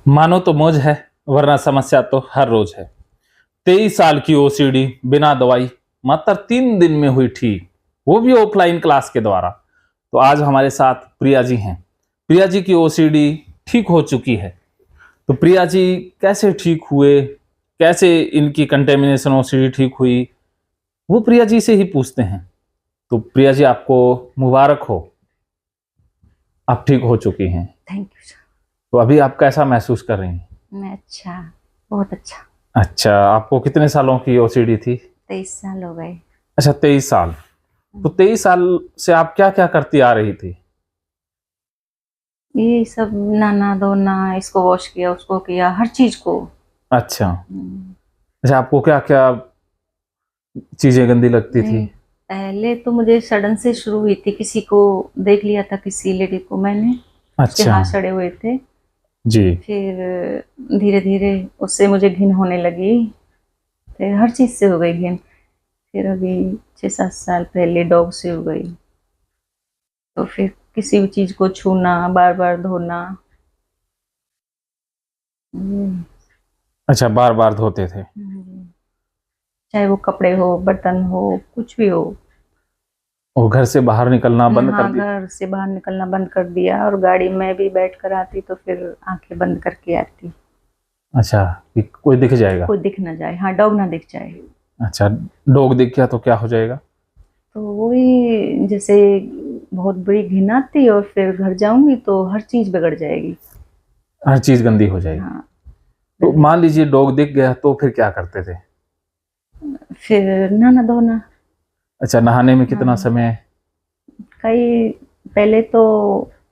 मानो तो मौज है, वरना समस्या तो हर रोज है। 23 साल की ओसीडी बिना दवाई मात्र 3 दिन में हुई ठीक, वो भी ऑफलाइन क्लास के द्वारा। तो आज हमारे साथ प्रिया जी हैं। प्रिया जी की ओसीडी ठीक हो चुकी है। तो प्रिया जी कैसे ठीक हुए, कैसे इनकी कंटेमिनेशन ओसीडी ठीक हुई, वो प्रिया जी से ही पूछते हैं। तो प्रिया जी, आपको मुबारक हो, आप ठीक हो चुकी हैं। Thank you sir. तो अभी आप कैसा महसूस कर रही हैं? मैं अच्छा, बहुत अच्छा। अच्छा, आपको कितने सालों की ओसीडी थी? 23 साल हो गए। अच्छा, 23 साल। तो 23 साल से आप क्या क्या करती आ रही थी? ये सब नहाना धोना, इसको वॉश किया, उसको किया, हर चीज को। अच्छा। अच्छा, आपको क्या क्या चीजें गंदी लगती थी? पहले तो मुझे सडन से शुरू हुई थी, किसी को देख लिया था, किसी लेडी को मैंने, उसके अच्छा हाथ सड़े हुए थे। जी। फिर धीरे धीरे उससे मुझे घिन होने लगी, फिर हर चीज से हो गई घिन। फिर अभी 6-7 साल पहले डॉग से हो गई। तो फिर किसी भी चीज को छूना, बार बार धोना। अच्छा, बार बार धोते थे? चाहे वो कपड़े हो, बर्तन हो, कुछ भी हो। और घर से बाहर निकलना बंद कर हाँ, दिया? घर से बाहर निकलना बंद कर दिया, और गाड़ी में भी बैठ कर आती तो फिर आंखें बंद करके आती, अच्छा, कि कोई दिख जाएगा? कोई दिख ना जाए। हाँ, डॉग ना दिख जाए। अच्छा, डॉग दिख गया तो क्या हो जाएगा? तो वही जैसे बहुत बड़ी घिन आती, और फिर घर जाऊंगी तो हर चीज बिगड़ जाएगी। हर चीज गंदी हो जाएगी। हाँ। तो मान लीजिए डॉग दिख गया तो फिर क्या करते थे? फिर नहाना धोना। अच्छा, नहाने में कितना हाँ। समय? कई पहले तो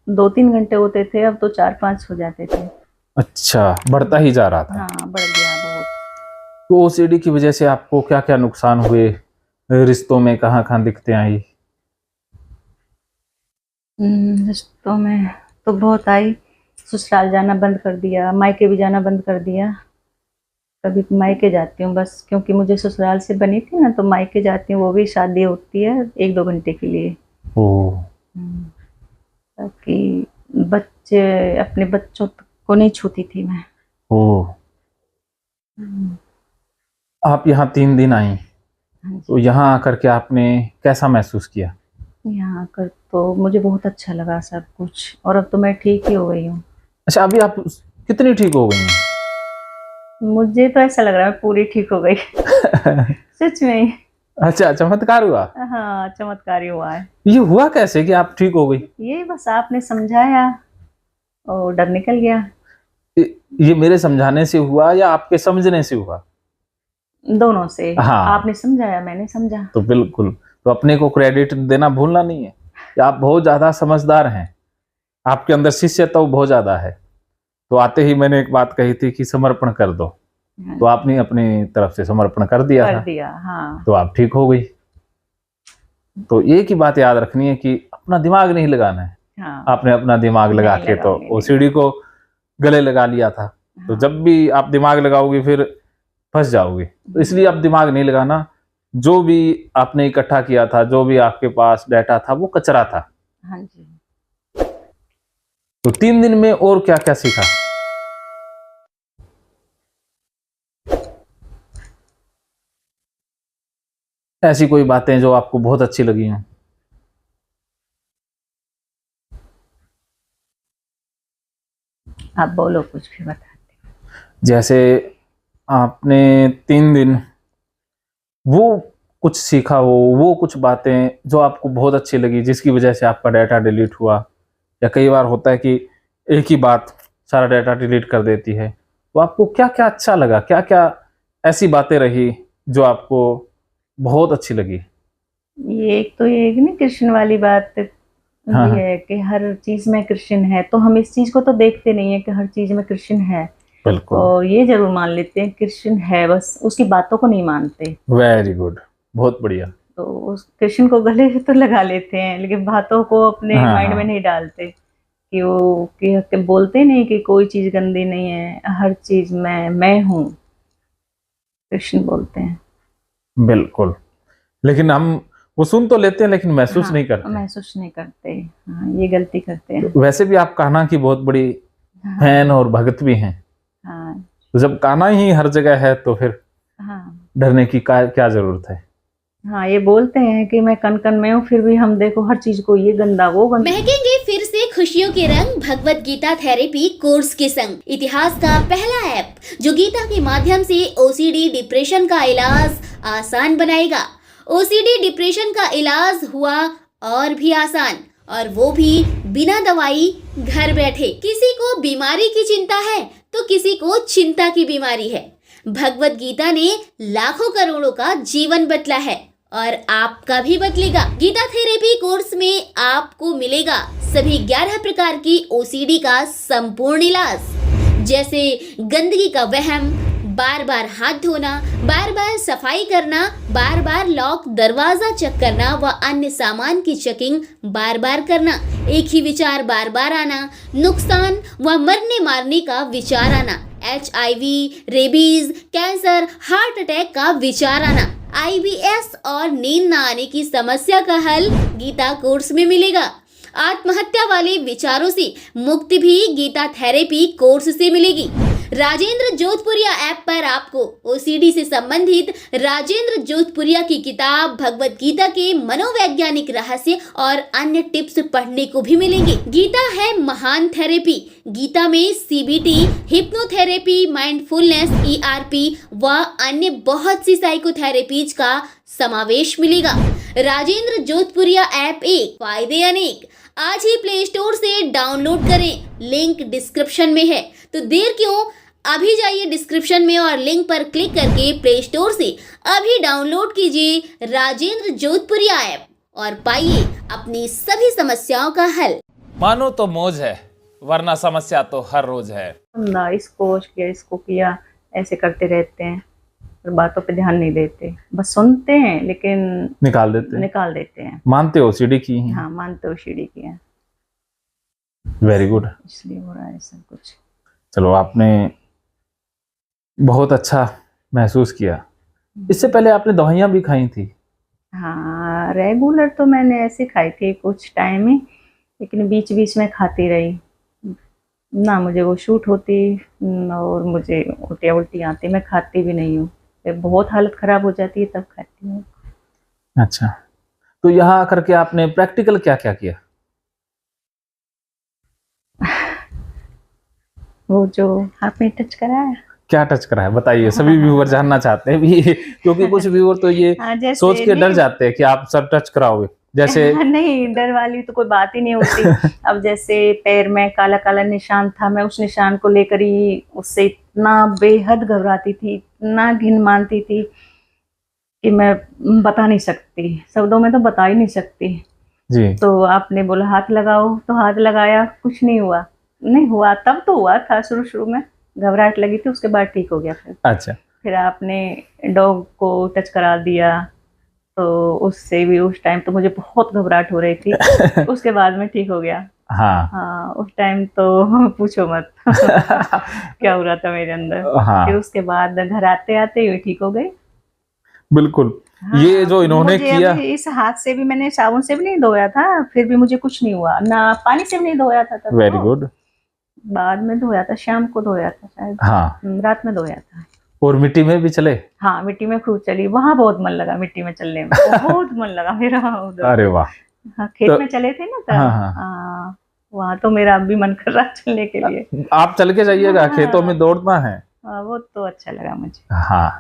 2-3 घंटे होते थे, अब तो 4-5 हो जाते थे। अच्छा, बढ़ता ही जा रहा था। हाँ, बढ़ गया बहुत। तो ओसीडी की वजह से आपको क्या क्या नुकसान हुए, रिश्तों में कहाँ कहाँ दिक्कतें आई? रिश्तों में तो बहुत आई। ससुराल जाना बंद कर दिया, मायके भी जाना बंद कर दिया। कभी मायके जाती हूँ बस, क्योंकि मुझे ससुराल से बनी थी ना, तो मायके जाती हूँ, वो भी शादी होती है 1-2 घंटे के लिए। ओह। ताकि बच्चे, अपने बच्चों को नहीं छूती थी मैं। ओह। आप यहाँ 3 दिन आई, हाँ तो जी। यहाँ आकर के आपने कैसा महसूस किया? यहाँ आकर तो मुझे बहुत अच्छा लगा सब कुछ, और अब तो मैं ठीक ही हो गई हूँ। अच्छा, अभी आप कितनी ठीक हो गई हैं? मुझे तो ऐसा लग रहा है मैं पूरी ठीक हो गई। सच में। अच्छा, चमत्कार हुआ? हाँ, चमत्कार ही हुआ है। ये हुआ कैसे कि आप ठीक हो गई? ये बस आपने समझाया और डर निकल गया। ये मेरे समझाने से हुआ या आपके समझने से हुआ? दोनों से। हाँ। आपने समझाया, मैंने समझा। तो बिल्कुल, तो अपने को क्रेडिट देना भूलना नहीं है कि आप बहुत ज्यादा समझदार हैं, आपके अंदर शिष्यता तो बहुत ज्यादा है। तो आते ही मैंने एक बात कही थी कि समर्पण कर दो, तो आपने अपनी तरफ से समर्पण कर दिया कर था, दिया। हाँ। तो आप ठीक हो गई। तो एक ही बात याद रखनी है कि अपना दिमाग नहीं लगाना है। हाँ। आपने अपना दिमाग लगा नहीं के तो लगाऊंगी, नहीं ओसीडी को गले लगा लिया था। तो हाँ। जब भी आप दिमाग लगाओगे फिर फंस जाओगे, तो इसलिए आप दिमाग नहीं लगाना। जो भी आपने इकट्ठा किया था, जो भी आपके पास डाटा था, वो कचरा था। हाँ जी। तो 3 दिन में और क्या क्या सीखा? ऐसी कोई बातें जो आपको बहुत अच्छी लगी हों? आप बोलो, कुछ भी बताते। जैसे आपने 3 दिन वो कुछ सीखा हो, वो कुछ बातें जो आपको बहुत अच्छी लगी, जिसकी वजह से आपका डाटा डिलीट हुआ। या कई बार होता है कि एक ही बात सारा डाटा डिलीट कर देती है, तो आपको क्या क्या अच्छा लगा, क्या क्या ऐसी बातें रही जो आपको बहुत अच्छी लगी? ये एक तो ये ना कृष्ण वाली बात हाँ भी हाँ, है कि हर चीज में कृष्ण है, तो हम इस चीज को तो देखते नहीं है कि हर चीज में कृष्ण है। बिल्कुल। और ये जरूर मान लेते हैं कृष्ण है, बस उसकी बातों को नहीं मानते। वेरी गुड, बहुत बढ़िया। तो उस कृष्ण को गले तो लगा लेते हैं, लेकिन बातों को अपने हाँ माइंड में हाँ, नहीं डालते। कि वो कि बोलते नहीं कि कोई चीज गंदी नहीं है, हर चीज मैं हूँ, कृष्ण बोलते हैं। बिल्कुल। लेकिन हम वो सुन तो लेते हैं लेकिन महसूस हाँ, नहीं करते। महसूस नहीं करते। हाँ, ये गलती करते हैं। तो वैसे भी आप कहना की बहुत बड़ी फैन और भगत भी हैं। हाँ तो जब कान्हा ही हर जगह है तो फिर हाँ डरने की क्या जरूरत है। हाँ, ये बोलते हैं कि मैं कन कन में हूँ, फिर भी हम देखो हर चीज को ये गंदा वो गंदा। महकेंगे फिर से खुशियों के रंग भगवत गीता थेरेपी कोर्स के संग। इतिहास का पहला ऐप जो गीता के माध्यम से ओसीडी डिप्रेशन का इलाज आसान बनाएगा। ओसीडी डिप्रेशन का इलाज हुआ और भी आसान, और वो भी बिना दवाई, घर बैठे। किसी को बीमारी की चिंता है तो किसी को चिंता की बीमारी है। भगवत गीता ने लाखों करोड़ों का जीवन बदला है और आपका भी बदलेगा। गीता थेरेपी कोर्स में आपको मिलेगा सभी 11 प्रकार की ओसीडी का संपूर्ण इलाज, जैसे गंदगी का वहम, बार बार हाथ धोना, बार बार सफाई करना, बार बार लॉक दरवाजा चेक करना व अन्य सामान की चेकिंग बार बार करना, एक ही विचार बार बार आना, नुकसान व मरने मारने का विचार आना, HIV, rabies, cancer, heart attack का विचार आना, IBS और नींद न आने की समस्या का हल गीता कोर्स में मिलेगा। आत्महत्या वाले विचारों से मुक्ति भी गीता थेरेपी कोर्स से मिलेगी। राजेंद्र जोधपुरिया ऐप पर आपको ओसीडी से संबंधित राजेंद्र जोधपुरिया की किताब भगवत गीता के मनोवैज्ञानिक रहस्य और अन्य टिप्स पढ़ने को भी मिलेंगे। गीता है महान थेरेपी। गीता में CBT, हिप्नोथेरेपी, माइंडफुलनेस, ERP व अन्य बहुत सी साइकोथेरेपीज का समावेश मिलेगा। राजेंद्र जोधपुरिया ऐप एक, फायदे अनेक। आज ही प्ले स्टोर से डाउनलोड करें, लिंक डिस्क्रिप्शन में है। तो देर क्यों, अभी जाइए डिस्क्रिप्शन में और लिंक पर क्लिक करके प्ले स्टोर से अभी डाउनलोड कीजिए राजेंद्र जोधपुरिया ऐप और पाइए अपनी सभी समस्याओं का हल। मानो तो मौज है, वरना समस्या तो हर रोज है। ना इसको किया, इसको किया, ऐसे करते रहते हैं और बातों पे ध्यान नहीं देते, बस सुनते हैं लेकिन निकाल देते हैं। मानते हो सीढ़ी की है? हाँ, मानते हो सीढ़ी की है, वेरी गुड। इसलिए हो रहा है सब कुछ। चलो, आपने बहुत अच्छा महसूस किया। इससे पहले आपने दवाइयाँ भी खाई थी? हाँ, रेगुलर तो मैंने ऐसे खाई थी कुछ टाइम ही, लेकिन बीच बीच में खाती रही ना, मुझे वो शूट होती और मुझे उल्टी आती, मैं खाती भी नहीं हूँ। जब बहुत हालत खराब हो जाती है तब खाती हूँ। अच्छा, तो यहाँ आकर के आपने प्रैक्टिकल क्या क्या किया? वो जो आपने टच कराया, क्या टच करा है बताइए, सभी व्यूअर जानना चाहते हैं भी, क्योंकि कुछ व्यूअर तो ये सोच के डर जाते हैं कि आप सब टच कराओगे। जैसे नहीं, डर वाली तो कोई बात ही नहीं होती। अब जैसे पैर में काला काला निशान था, मैं उस निशान को लेकर ही उससे इतना बेहद घबराती थी, इतना घिन मानती थी कि मैं बता नहीं सकती, शब्दों में तो बता ही नहीं सकती जी। तो आपने बोला हाथ लगाओ, तो हाथ लगाया, कुछ नहीं हुआ। तब तो हुआ था शुरू में, घबराहट लगी थी, उसके बाद ठीक हो गया। अच्छा, फिर आपने डॉग को टच करा दिया, तो उससे भी उस टाइम तो मुझे बहुत घबराहट हो रही थी। उसके बाद में ठीक हो गया। हाँ, उस टाइम तो पूछो मत क्या हो रहा था मेरे अंदर। हाँ। फिर उसके बाद घर आते आते ही ठीक हो गई। बिल्कुल। हाँ, ये जो इन्होंने किया, इस हाथ से भी मैंने साबुन से भी नहीं धोया था, फिर भी मुझे कुछ नहीं हुआ, ना पानी से भी नहीं धोया था तब। Very good. बाद में धोया था, शाम को धोया था शायद। हाँ, रात में धोया था। और मिट्टी में भी चले? हाँ, मिट्टी में खूब चली, वहाँ बहुत मन लगा मिट्टी में चलने में, बहुत मन लगा मेरा उधर। अरे वाह। हाँ, खेत में चले थे ना तब। हाँ। वहाँ तो मेरा अब भी मन कर रहा चलने के लिए। आप चल के जाइएगा, खेतों में दौड़ना है। वो तो अच्छा लगा मुझे। हाँ,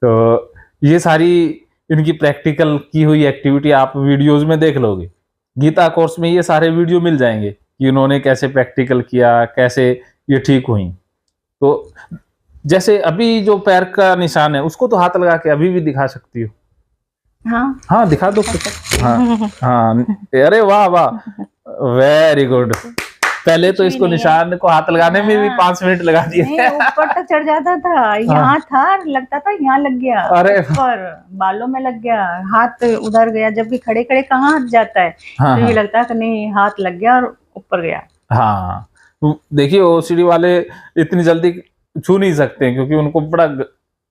तो ये सारी इनकी प्रैक्टिकल की हुई एक्टिविटी आप वीडियोस में देख लोगे। गीता कोर्स में ये सारे वीडियो मिल जाएंगे कि इन्होंने कैसे प्रैक्टिकल किया, कैसे ये ठीक हुई। तो जैसे अभी जो पैर का निशान है उसको तो हाथ लगा के अभी भी दिखा सकती हो। हाँ, दिखा दो। हाँ, अरे वाह वाह, वेरी गुड। पहले तो इसको निशान को हाथ लगाने में भी 5 मिनट लगा दिए। ऊपर तक चढ़ जाता था, यहाँ था, लगता था यहाँ लग गया, अरे ऊपर बालों में लग गया, हाथ उधर गया, जबकि खड़े खड़े कहाँ हाथ जाता है। तो ये लगता है कि नहीं, हाथ लग गया और ऊपर गया। हाँ, देखिए ओसीडी वाले इतनी जल्दी छू नहीं सकते क्योंकि उनको बड़ा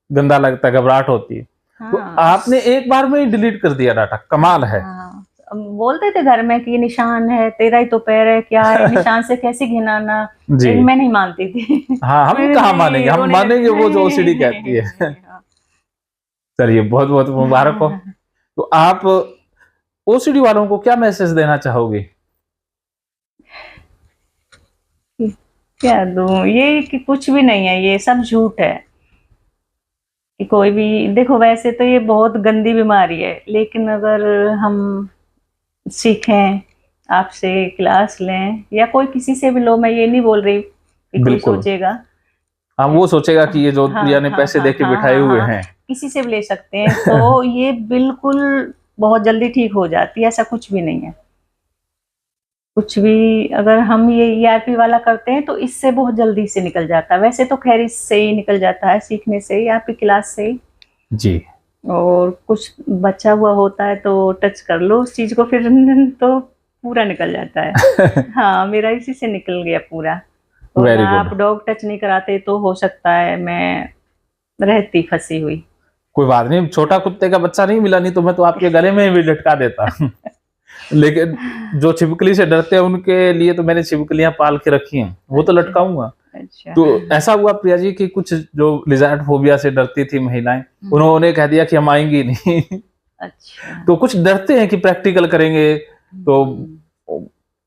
गंदा लगता है, घबराहट होती है। तो आपने एक बार में ही डिलीट कर दिया डाटा, कमाल है। बोलते थे घर में कि निशान है, तेरा ही तो पैर है, क्या है निशान से कैसे घिनाना। जी। लेकिन मैं नहीं मानती थी। हाँ, हम मेरे कहाँ नहीं, मानेंगे, हम रोने मानेंगे वो जो नहीं, ओसीडी नहीं, कहती है। हाँ। चलिए, बहुत बहुत मुबारक हो। तो आप ओसीडी वालों को क्या मैसेज देना चाहोगे? क्या दूं, ये कि कुछ भी नहीं है, ये सब झूठ है कि कोई भी देखो। वैसे तो ये बहुत गंदी बीमारी है, लेकिन अगर हम सीखें, आपसे क्लास लें या कोई किसी से भी लो, मैं ये नहीं बोल रही कि कोई बिल्कुल। सोचेगा। हाँ, वो सोचेगा कि ये जो हाँ, प्रिया ने हाँ, पैसे हाँ, दे के हाँ, बिठाए हाँ, हुए हाँ, हैं। किसी से भी ले सकते हैं। तो ये बिल्कुल बहुत जल्दी ठीक हो जाती है, ऐसा कुछ भी नहीं है। कुछ भी अगर हम ये ईआरपी वाला करते हैं तो इससे बहुत जल्दी से निकल जाता है। वैसे तो खैर इससे ही निकल जाता है, सीखने से ही, ईआरपी क्लास से ही। जी। और कुछ बचा हुआ होता है तो टच कर लो उस चीज को, फिर तो पूरा निकल जाता है। हाँ, मेरा इसी से निकल गया पूरा। और वेरी आप गुड। डॉग टच नहीं कराते तो हो सकता है मैं रहती फंसी हुई। कोई बात नहीं, छोटा कुत्ते का बच्चा नहीं मिला, नहीं तो मैं तो आपके गले में भी लटका देता। लेकिन जो छिपकली से डरते हैं उनके लिए तो मैंने छिपकलियां पाल के रखी हैं, वो तो अच्छा। लटकाऊंगा। अच्छा। तो ऐसा हुआ प्रिया जी कि कुछ जो लिजर्ड फोबिया से डरती थी महिलाएं, उन्होंने कह दिया कि हम आएंगी नहीं। अच्छा। तो कुछ डरते हैं कि प्रैक्टिकल करेंगे तो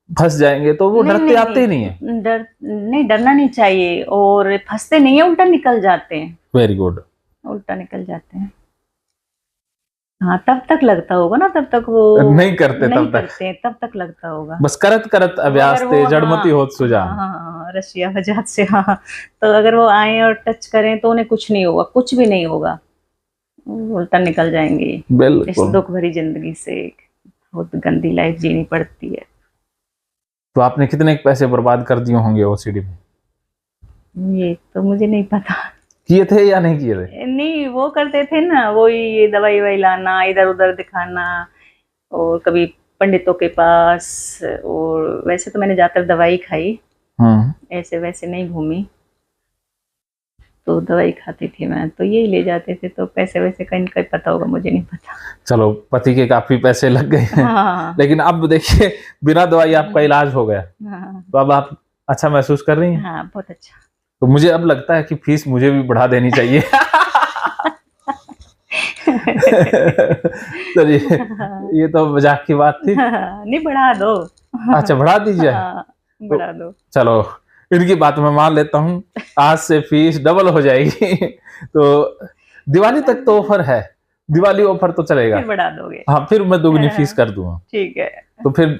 फंस जाएंगे, तो वो नहीं, डरते नहीं, आते ही नहीं है। डरना नहीं चाहिए, और फंसते नहीं है, उल्टा निकल जाते हैं। Very good. उल्टा निकल जाते हैं। हाँ, तब तक लगता होगा ना, तब तक वो नहीं करते, नहीं तब तक करते हैं, तब तक लगता होगा। बस करत करत अभ्यास अगर थे, वो, जड़मती हाँ, होत सुजान। हाँ, हाँ, रशिया वजात से, हाँ। तो अगर वो आए और टच करें तो उन्हें कुछ नहीं होगा, कुछ भी नहीं होगा, उल्टा निकल जाएंगे। इस बिल्कुल। दुख भरी जिंदगी से बहुत गंदी लाइफ जीनी पड़ती है। तो आपने कितने पैसे बर्बाद कर दिए होंगे ओसीडी में? ये तो मुझे नहीं पता। किए थे या नहीं किए थे? नहीं, वो करते थे ना, वो ये दवाई ववाई लाना, इधर उधर दिखाना, और कभी पंडितों के पास। और वैसे तो मैंने ज्यादातर दवाई खाई, ऐसे वैसे नहीं घूमी। तो दवाई खाती थी मैं, तो यही ले जाते थे। तो पैसे वैसे कहीं कहीं पता होगा, मुझे नहीं पता। चलो, पति के काफी पैसे लग गए हैं। हाँ, लेकिन अब देखिए, बिना दवाई आपका इलाज हो गया, हाँ, तो अब आप अच्छा महसूस कर रही हैं। हाँ, बहुत अच्छा। तो मुझे अब लगता है कि फीस मुझे भी बढ़ा देनी चाहिए। चलिए, ये तो मजाक की बात थी। नहीं, बढ़ा दो। अच्छा, बढ़ा दीजिए। हाँ, बढ़ा दो। चलो, इनकी बात मैं मान लेता हूँ, आज से फीस डबल हो जाएगी। तो दिवाली तक तो ऑफर है, दिवाली ऑफर तो चलेगा। फिर बढ़ा दोगे? हाँ, फिर मैं दुगनी फीस कर दूंगा। ठीक है। तो फिर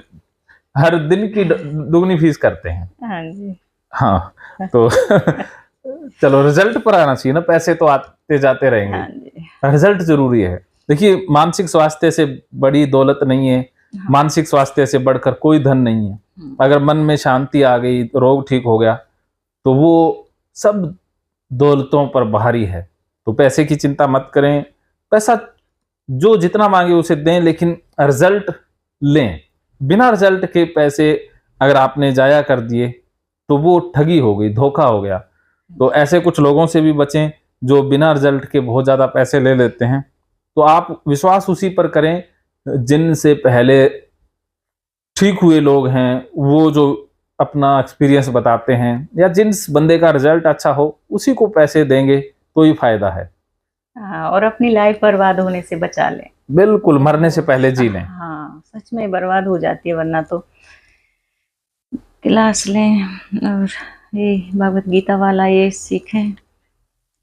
हर दिन की दुगनी फीस करते हैं। हाँ जी। हाँ, तो चलो, रिजल्ट पर आना चाहिए ना, पैसे तो आते जाते रहेंगे। हाँ जी। रिजल्ट जरूरी है। देखिए, मानसिक स्वास्थ्य से बड़ी दौलत नहीं है, हाँ। मानसिक स्वास्थ्य से बढ़कर कोई धन नहीं है। अगर मन में शांति आ गई, रोग ठीक हो गया, तो वो सब दौलतों पर भारी है। तो पैसे की चिंता मत करें, पैसा जो जितना मांगे उसे दें, लेकिन रिजल्ट लें। बिना रिजल्ट के पैसे अगर आपने जाया कर दिए तो वो ठगी हो गई, धोखा हो गया। तो ऐसे कुछ लोगों से भी बचें जो बिना रिजल्ट के बहुत ज्यादा पैसे ले लेते हैं। तो आप विश्वास उसी पर करें जिनसे पहले ठीक हुए लोग हैं, वो जो अपना एक्सपीरियंस बताते हैं, या जिस बंदे का रिजल्ट अच्छा हो उसी को पैसे देंगे तो ही फायदा है। हाँ, और अपनी लाइफ बर्बाद होने से बचा लें। बिल्कुल, मरने से पहले जी लें। हाँ, सच में बर्बाद हो जाती है, वरना तो। क्लास लें और ये भगवत गीता वाला ये सीखें,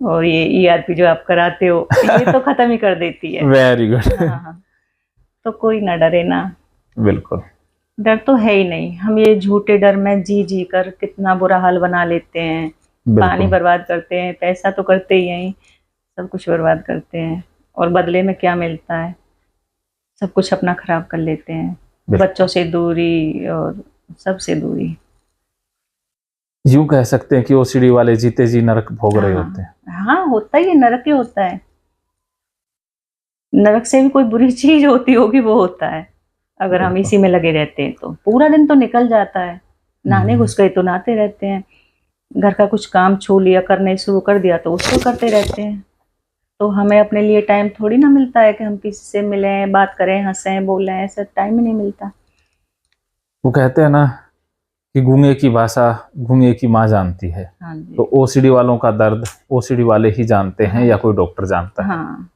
और ये ईआरपी जो आप कराते हो ये तो खत्म ही कर देती है। Very good. हाँ, तो कोई ना डरे ना। बिल्कुल। डर तो है ही नहीं। हम ये झूठे डर में जी जी कर कितना बुरा हाल बना लेते हैं, पानी बर्बाद करते हैं, पैसा तो करते ही हैं, सब कुछ बर्बाद करते हैं, और बदले में क्या मिलता है? सब कुछ अपना खराब कर लेते हैं। बच्चों से दूरी और सबसे दूरी। यूं कह सकते हैं कि ओसीडी वाले जीते जी नरक भोग रहे होते हैं। हाँ, होता ही है, नरक ही होता है। नरक से भी कोई बुरी चीज होती होगी, वो होता है। अगर हम इसी में लगे रहते हैं तो पूरा दिन तो निकल जाता है। नहाने घुस गए तो नहाते रहते हैं, घर का कुछ काम छू लिया, करने शुरू कर दिया तो उसको करते रहते हैं। तो हमें अपने लिए टाइम थोड़ी ना मिलता है कि हम किसी से मिलें, बात करें, हंसें, बोलें, ऐसा टाइम ही नहीं मिलता। वो कहते हैं ना कि गूंगे की भाषा गूंगे की माँ जानती है। हाँ जी। तो ओसीडी वालों का दर्द ओसीडी वाले ही जानते हैं या कोई डॉक्टर जानता है। हाँ।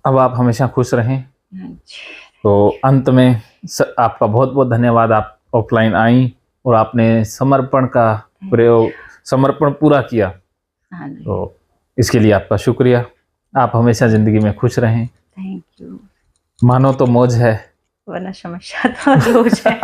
अब आप हमेशा खुश रहें। हाँ जी। तो अंत में आपका बहुत बहुत धन्यवाद। आप ऑफलाइन आई और आपने समर्पण पूरा किया। हाँ जी। तो इसके लिए आपका शुक्रिया। आप हमेशा जिंदगी में खुश रहें। Thank you. मानो तो मौज है, वरना समस्या तो रोज है।